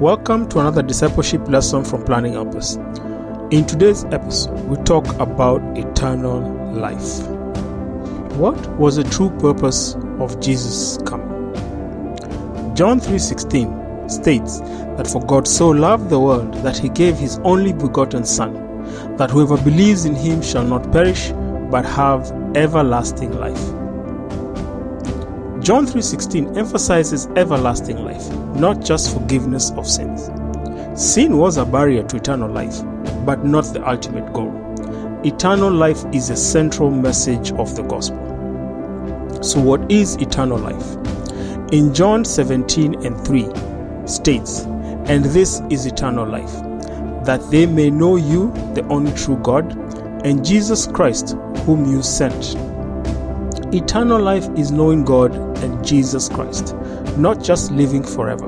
Welcome to another discipleship lesson from Planning Helpers. In today's episode, we talk about eternal life. What was the true purpose of Jesus' coming? John 3:16 states that for God so loved the world that he gave his only begotten Son, that whoever believes in him shall not perish but have everlasting life. John 3:16 emphasizes everlasting life, not just forgiveness of sins. Sin was a barrier to eternal life, but not the ultimate goal. Eternal life is a central message of the gospel. So what is eternal life? In John 17:3 states, "And this is eternal life, that they may know you, the only true God, and Jesus Christ, whom you sent." Eternal life is knowing God and Jesus Christ, not just living forever.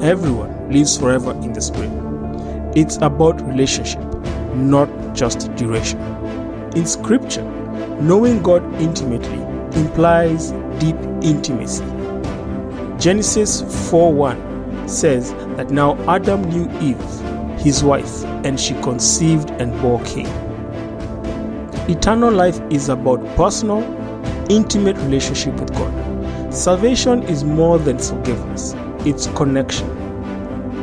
Everyone lives forever in the Spirit. It's about relationship, not just duration. In Scripture, knowing God intimately implies deep intimacy. Genesis 4:1 says that now Adam knew Eve, his wife, and she conceived and bore Cain. Eternal life is about personal, intimate relationship with God. Salvation is more than forgiveness, it's connection.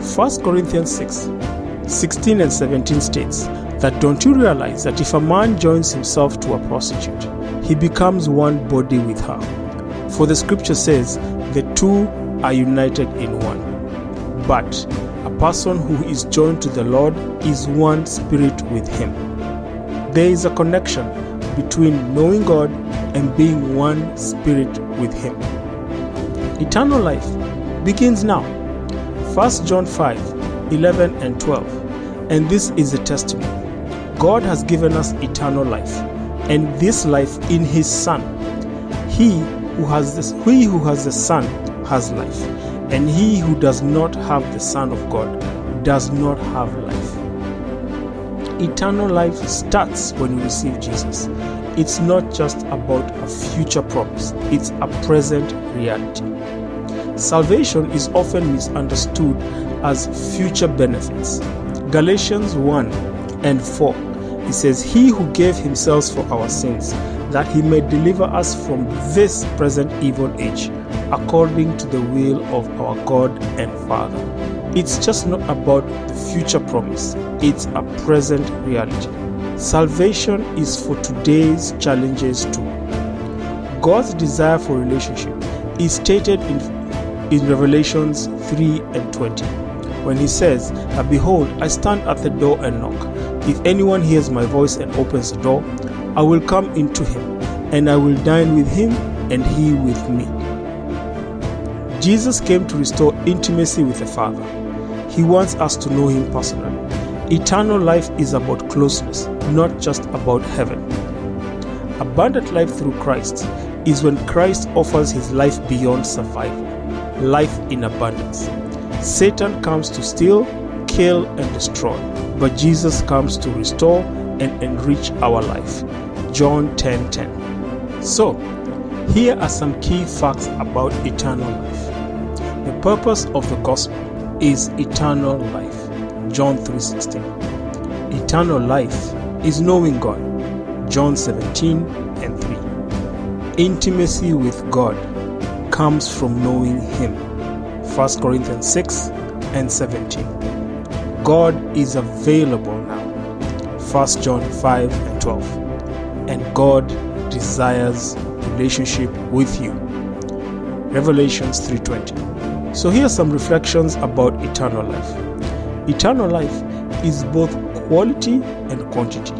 1 Corinthians 6:16 and 17 states that don't you realize that if a man joins himself to a prostitute, he becomes one body with her? For the scripture says, the two are united in one. But a person who is joined to the Lord is one spirit with him. There is a connection between knowing God and being one spirit with him. Eternal life begins now. 1 John 5:11 and 12. And this is the testimony. God has given us eternal life, and this life in his Son. He who has the Son has life, and he who does not have the Son of God does not have life. Eternal life starts when you receive Jesus. It's not just about a future promise, it's a present reality. Salvation is often misunderstood as future benefits. Galatians 1:4, it says, "He who gave himself for our sins, that he may deliver us from this present evil age, according to the will of our God and Father." It's just not about the future promise, it's a present reality. Salvation is for today's challenges too. God's desire for relationship is stated in Revelations 3:20, when he says, "Behold, I stand at the door and knock. If anyone hears my voice and opens the door, I will come into him, and I will dine with him, and he with me." Jesus came to restore intimacy with the Father. He wants us to know him personally. Eternal life is about closeness, not just about heaven. Abundant life through Christ is when Christ offers his life beyond survival, life in abundance. Satan comes to steal, kill, and destroy, but Jesus comes to restore and enrich our life. John 10:10. So, here are some key facts about eternal life. The purpose of the gospel is eternal life. John 3:16. Eternal life is knowing God. John 17:3. Intimacy with God comes from knowing him. 1 Corinthians 6:17. God is available now. 1 John 5:12. And God desires relationship with you. Revelations 3:20. So here are some reflections about eternal life. Eternal life is both quality and quantity.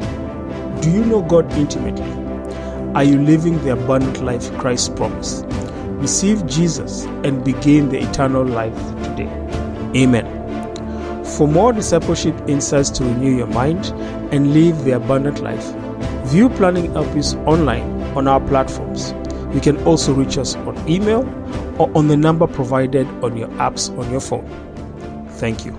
Do you know God intimately? Are you living the abundant life Christ promised? Receive Jesus and begin the eternal life today. Amen. For more discipleship insights to renew your mind and live the abundant life, view Planning Helpers online on our platforms. You can also reach us on email or on the number provided on your apps on your phone. Thank you.